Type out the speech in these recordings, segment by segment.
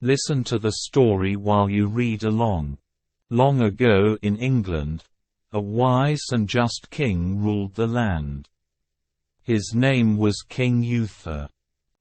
Listen to the story while you read along. Long ago in England, a wise and just king ruled the land. His name was King Uther.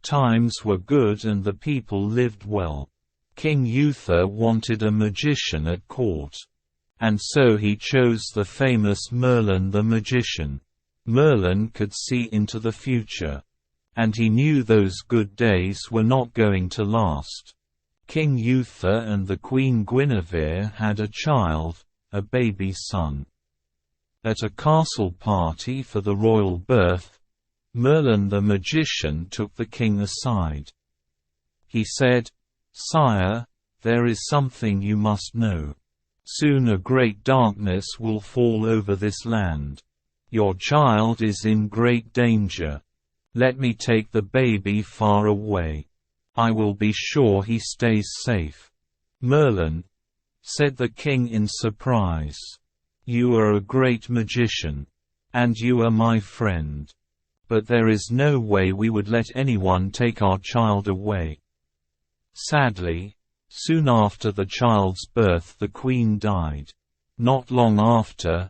Times were good and the people lived well. King Uther wanted a magician at court. And so he chose the famous Merlin the magician. Merlin could see into the future. And he knew those good days were not going to last. King Uther and the Queen Guinevere had a child, a baby son. At a castle party for the royal birth, Merlin the magician took the king aside. He said, "Sire, there is something you must know. Soon a great darkness will fall over this land. Your child is in great danger. Let me take the baby far away. I will be sure he stays safe." "Merlin," said the king in surprise, "you are a great magician. And you are my friend. But there is no way we would let anyone take our child away." Sadly, soon after the child's birth the queen died. Not long after,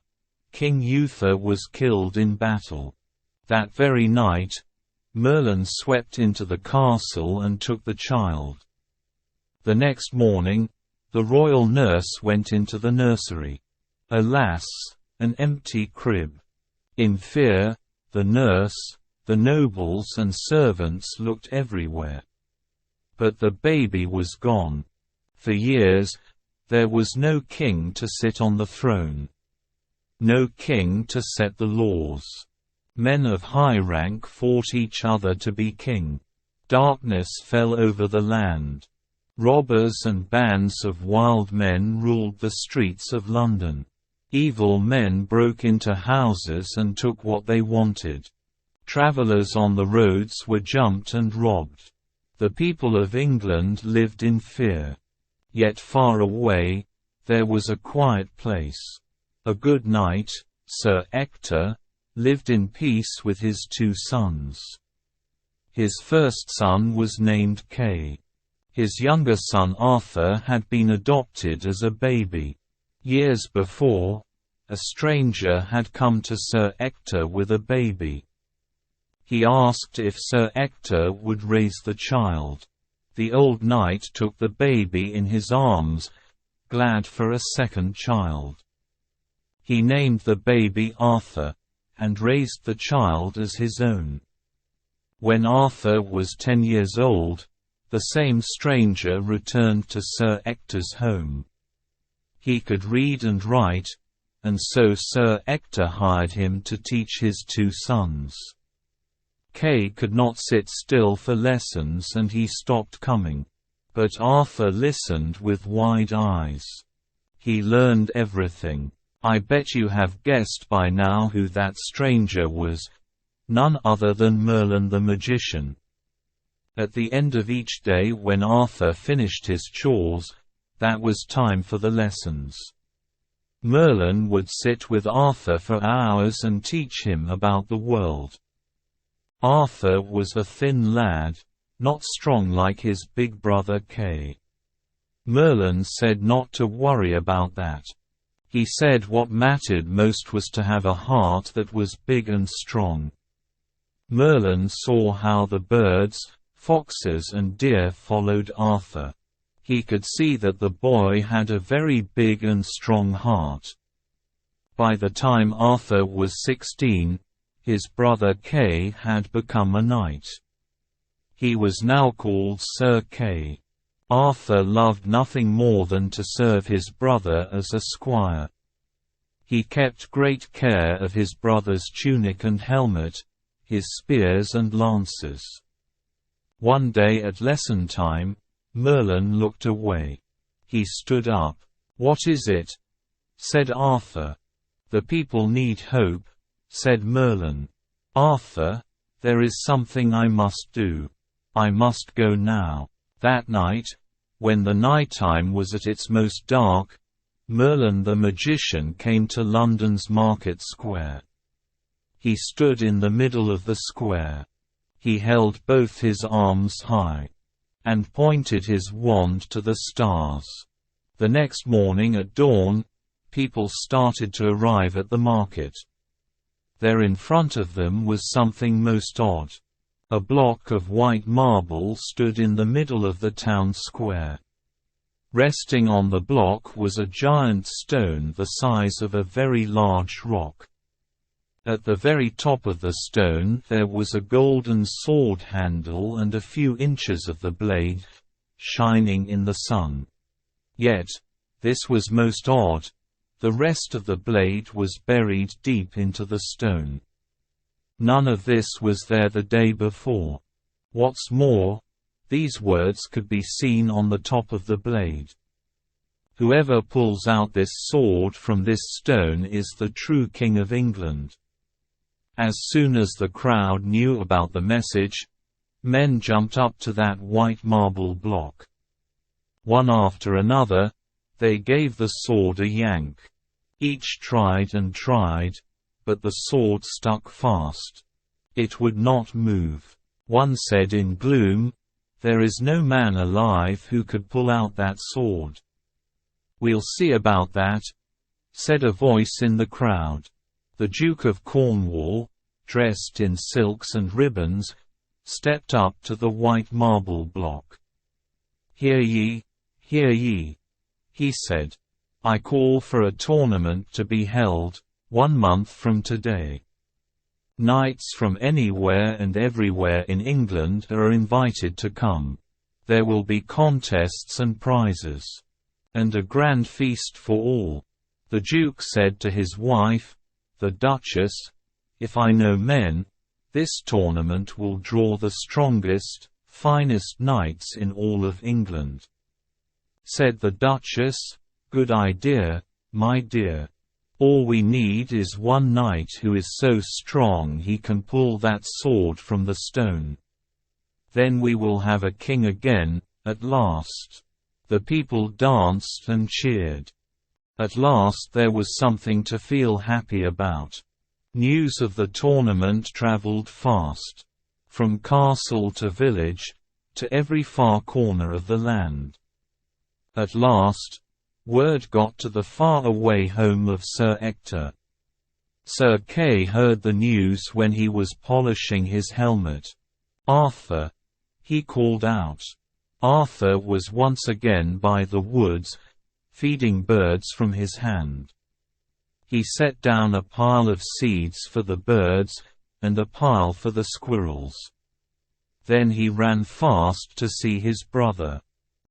King Uther was killed in battle. That very night, Merlin swept into the castle and took the child. The next morning, the royal nurse went into the nursery. Alas, an empty crib. In fear, the nurse, the nobles and servants looked everywhere. But the baby was gone. For years, there was no king to sit on the throne. No king to set the laws. Men of high rank fought each other to be king. Darkness fell over the land. Robbers and bands of wild men ruled the streets of London. Evil men broke into houses and took what they wanted. Travelers on the roads were jumped and robbed. The people of England lived in fear. Yet far away, there was a quiet place. A good knight, Sir Ector, lived in peace with his 2 sons. His first son was named Kay. His younger son Arthur had been adopted as a baby. Years before, a stranger had come to Sir Ector with a baby. He asked if Sir Ector would raise the child. The old knight took the baby in his arms, glad for a second child. He named the baby Arthur, and raised the child as his own. When Arthur was 10 years old, the same stranger returned to Sir Ector's home. He could read and write, and so Sir Ector hired him to teach his 2 sons. Kay could not sit still for lessons and he stopped coming. But Arthur listened with wide eyes. He learned everything. I bet you have guessed by now who that stranger was. None other than Merlin the magician. At the end of each day when Arthur finished his chores, that was time for the lessons. Merlin would sit with Arthur for hours and teach him about the world. Arthur was a thin lad, not strong like his big brother Kay. Merlin said not to worry about that. He said what mattered most was to have a heart that was big and strong. Merlin saw how the birds, foxes and deer followed Arthur. He could see that the boy had a very big and strong heart. By the time Arthur was 16, his brother Kay had become a knight. He was now called Sir Kay. Arthur loved nothing more than to serve his brother as a squire. He kept great care of his brother's tunic and helmet, his spears and lances. One day at lesson time, Merlin looked away. He stood up. "What is it?" said Arthur. "The people need hope," said Merlin. "Arthur, there is something I must do. I must go now." That night, when the nighttime was at its most dark, Merlin the magician came to London's Market Square. He stood in the middle of the square. He held both his arms high. and pointed his wand to the stars. The next morning at dawn, people started to arrive at the market. There in front of them was something most odd. A block of white marble stood in the middle of the town square. Resting on the block was a giant stone the size of a very large rock. At the very top of the stone there was a golden sword handle and a few inches of the blade, shining in the sun. Yet, this was most odd, the rest of the blade was buried deep into the stone. None of this was there the day before. What's more, these words could be seen on the top of the blade. Whoever pulls out this sword from this stone is the true King of England. As soon as the crowd knew about the message, men jumped up to that white marble block. One after another, they gave the sword a yank. Each tried and tried, but the sword stuck fast. It would not move. One said in gloom, "There is no man alive who could pull out that sword." "We'll see about that," said a voice in the crowd. The Duke of Cornwall, dressed in silks and ribbons, stepped up to the white marble block. Hear ye, he said. "I call for a tournament to be held, 1 month from today. Knights from anywhere and everywhere in England are invited to come. There will be contests and prizes. And a grand feast for all." The Duke said to his wife, the Duchess, "If I know men, this tournament will draw the strongest, finest knights in all of England." Said the Duchess, "Good idea, my dear. All we need is one knight who is so strong he can pull that sword from the stone. Then we will have a king again, at last." The people danced and cheered. At last there was something to feel happy about. News of the tournament traveled fast. From castle to village, to every far corner of the land. At last, word got to the far-away home of Sir Ector. Sir Kay heard the news when he was polishing his helmet. "Arthur!" he called out. Arthur was once again by the woods, feeding birds from his hand. He set down a pile of seeds for the birds, and a pile for the squirrels. Then he ran fast to see his brother.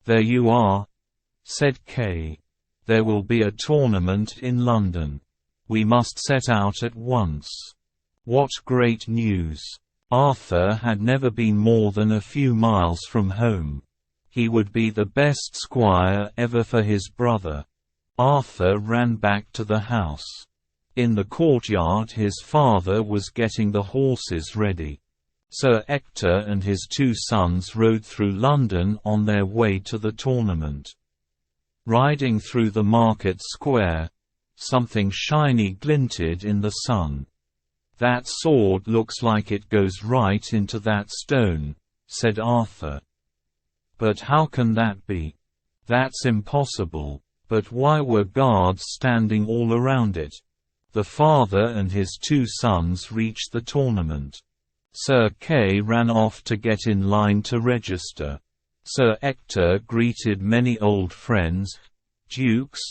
"There you are," said Kay. "There will be a tournament in London. We must set out at once." What great news! Arthur had never been more than a few miles from home. He would be the best squire ever for his brother. Arthur ran back to the house. In the courtyard his father was getting the horses ready. Sir Ector and his 2 sons rode through London on their way to the tournament. Riding through the market square, something shiny glinted in the sun. "That sword looks like it goes right into that stone," said Arthur. "But how can that be? That's impossible." But why were guards standing all around it? The father and his 2 sons reached the tournament. Sir Kay ran off to get in line to register. Sir Ector greeted many old friends, dukes,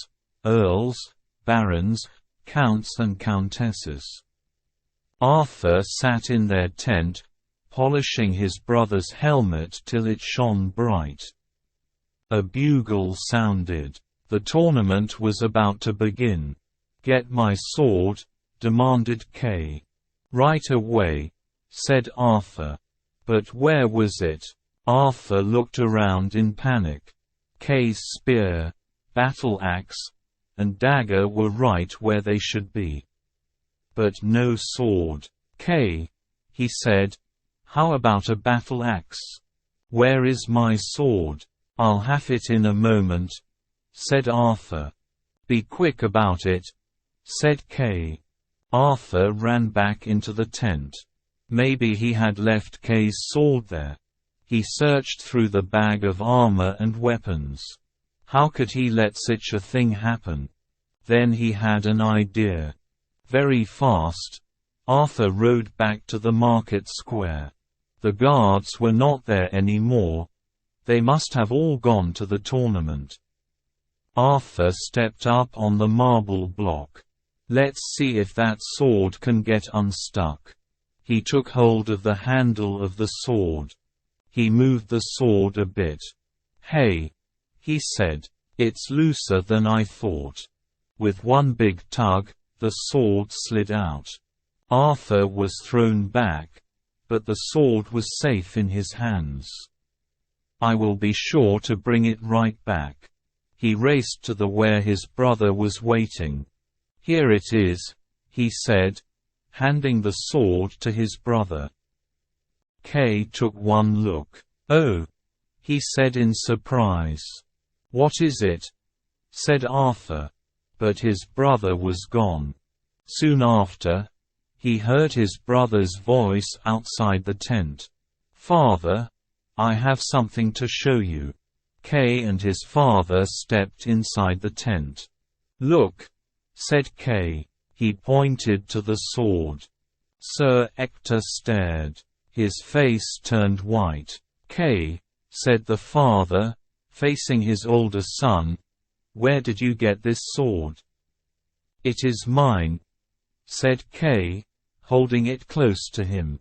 earls, barons, counts and countesses. Arthur sat in their tent, polishing his brother's helmet till it shone bright. A bugle sounded. The tournament was about to begin. "Get my sword," demanded Kay. "Right away," said Arthur. But where was it? Arthur looked around in panic. Kay's spear, battle-axe, and dagger were right where they should be. But no sword. "Kay," he said, "how about a battle-axe? Where is my sword?" "I'll have it in a moment," said Arthur. "Be quick about it," said Kay. Arthur ran back into the tent. Maybe he had left Kay's sword there. He searched through the bag of armor and weapons. How could he let such a thing happen? Then he had an idea. Very fast, Arthur rode back to the market square. The guards were not there anymore. They must have all gone to the tournament. Arthur stepped up on the marble block. Let's see if that sword can get unstuck. He took hold of the handle of the sword. He moved the sword a bit. Hey, he said, it's looser than I thought. With one big tug, the sword slid out. Arthur was thrown back, but the sword was safe in his hands. I will be sure to bring it right back. He raced to where his brother was waiting. Here it is, he said, handing the sword to his brother. Kay took one look. Oh, he said in surprise. What is it? Said Arthur. But his brother was gone. Soon after, he heard his brother's voice outside the tent. Father, I have something to show you. Kay and his father stepped inside the tent. Look, said Kay. He pointed to the sword. Sir Ector stared. His face turned white. Kay, said the father, facing his older son, where did you get this sword? It is mine, said Kay, holding it close to him.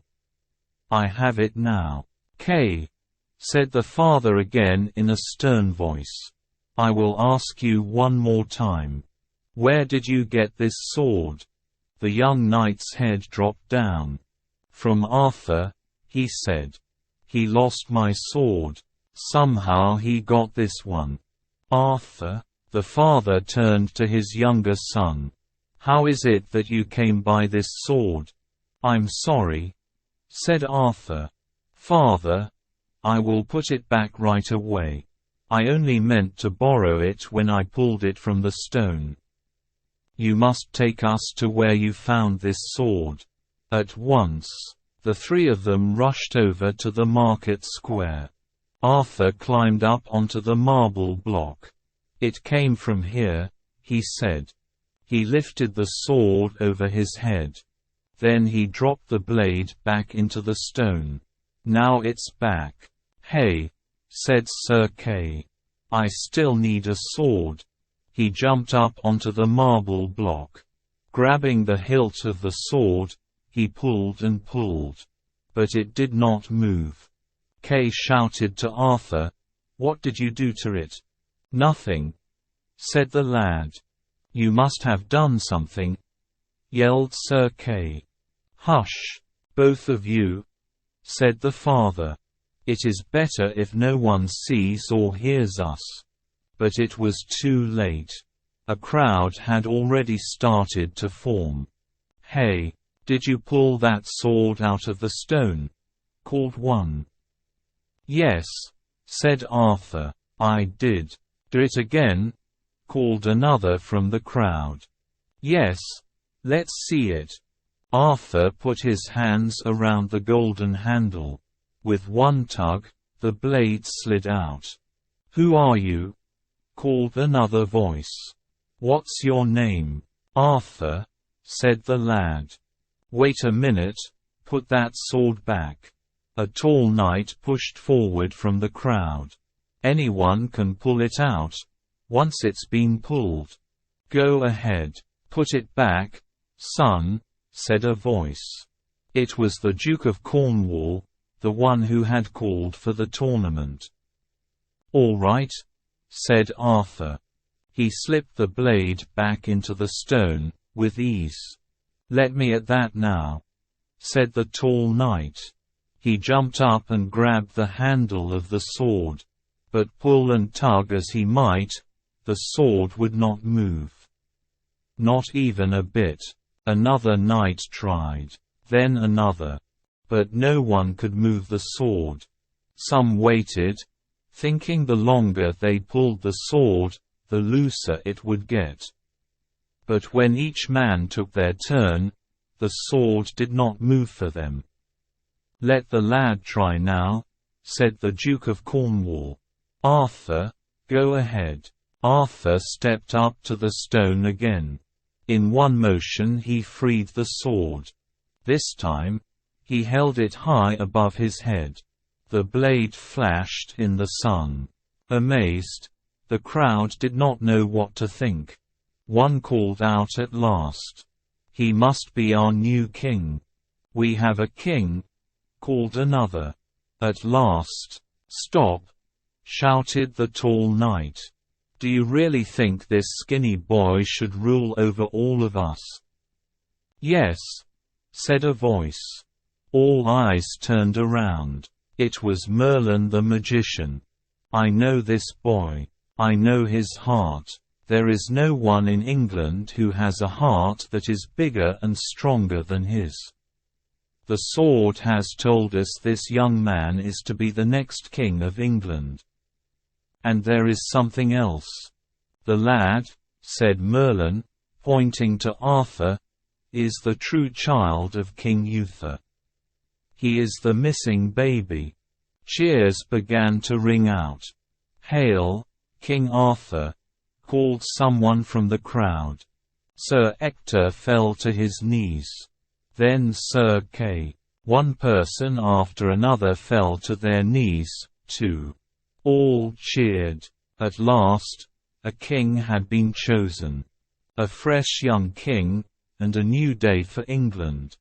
I have it now. Kay, said the father again in a stern voice. I will ask you one more time. Where did you get this sword? The young knight's head dropped down. From Arthur, he said. He lost my sword. Somehow he got this one. Arthur? The father turned to his younger son. How is it that you came by this sword? I'm sorry, said Arthur. Father, I will put it back right away. I only meant to borrow it when I pulled it from the stone. You must take us to where you found this sword. At once, the three of them rushed over to the market square. Arthur climbed up onto the marble block. It came from here, he said. He lifted the sword over his head. Then he dropped the blade back into the stone. Now it's back. Hey, said Sir Kay. I still need a sword. He jumped up onto the marble block. Grabbing the hilt of the sword, he pulled and pulled. But it did not move. Kay shouted to Arthur, What did you do to it? Nothing, said the lad. You must have done something, yelled Sir Kay. Hush, both of you, said the father. It is better if no one sees or hears us. But it was too late. A crowd had already started to form. Hey, did you pull that sword out of the stone? Called one. Yes, said Arthur. I did. Do it again, called another from the crowd. Yes, let's see it. Arthur put his hands around the golden handle. With one tug, the blade slid out. Who are you? Called another voice. What's your name? Arthur, said the lad. Wait a minute, put that sword back. A tall knight pushed forward from the crowd. Anyone can pull it out, once it's been pulled. Go ahead, put it back, son, said a voice. It was the Duke of Cornwall, the one who had called for the tournament. All right, said Arthur. He slipped the blade back into the stone, with ease. Let me at that now, said the tall knight. He jumped up and grabbed the handle of the sword. But pull and tug as he might, the sword would not move. Not even a bit. Another knight tried. Then another. But no one could move the sword. Some waited, thinking the longer they pulled the sword, the looser it would get. But when each man took their turn, the sword did not move for them. Let the lad try now, said the Duke of Cornwall. "Arthur, go ahead." Arthur stepped up to the stone again. In one motion he freed the sword. This time, he held it high above his head. The blade flashed in the sun. Amazed, the crowd did not know what to think. One called out at last, "He must be our new king." "We have a king," called another. At last, "Stop!" shouted the tall knight. "Do you really think this skinny boy should rule over all of us?" "Yes," said a voice. All eyes turned around. It was Merlin the magician. "I know this boy. I know his heart. There is no one in England who has a heart that is bigger and stronger than his. The sword has told us this young man is to be the next king of England. And there is something else. The lad," said Merlin, pointing to Arthur, "is the true child of King Uther. He is the missing baby." Cheers began to ring out. "Hail, King Arthur!" called someone from the crowd. Sir Ector fell to his knees. Then Sir Kay. One person after another fell to their knees, too. All cheered. At last, a king had been chosen. A fresh young king, and a new day for England.